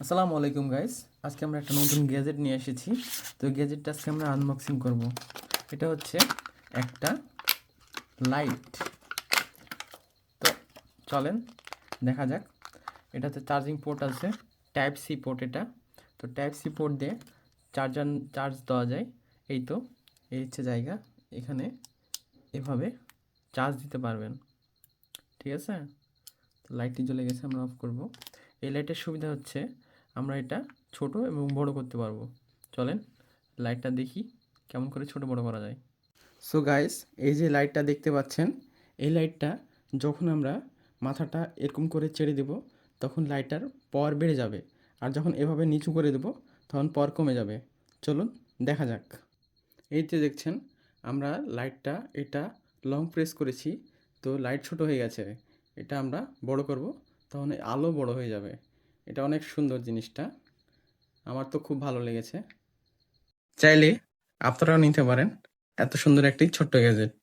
আসসালামু আলাইকুম গাইস। আজকে আমরা একটা নতুন গ্যাজেট নিয়ে এসেছি। তো এই গ্যাজেটটা আজকে আমরা আনবক্সিং করব। এটা হচ্ছে একটা লাইট। তো চলেন দেখা যাক। এটাতে চার্জিং পোর্ট আছে, টাইপ সি পোর্ট এটা। তো টাইপ সি পোর্ট দিয়ে চার্জ দেওয়া যায়। এই তো, এই হচ্ছে জায়গা। এখানে এভাবে চার্জ দিতে পারবেন, ঠিক আছে। তো লাইটটি জ্বলে গেছে, আমরা অফ করব। এই লাইটের সুবিধা হচ্ছে আমরা এটা ছোট এবং বড় করতে পারবো। চলেন লাইটটা দেখি কেমন করে ছোট বড় করা যায়। সো গাইস, এই যে লাইটটা দেখতে পাচ্ছেন, এই লাইটটা যখন আমরা মাথাটা এরকম করে ছেড়ে দেব তখন লাইটটার পাওয়ার বেড়ে যাবে, আর যখন এভাবে নিচু করে দেব তখন পাওয়ার কমে যাবে। চলুন দেখা যাক। এই যে দেখছেন, আমরা লাইটটা এটা লং প্রেস করেছি, তো লাইট ছোট হয়ে গেছে। এটা আমরা বড় করব, তখন আলো বড় হয়ে যাবে। এটা অনেক সুন্দর জিনিসটা, আমার তো খুব ভালো লেগেছে। চাইলে আপনারাও নিতে পারেন এত সুন্দর একটি ছোট্ট গ্যাজেট।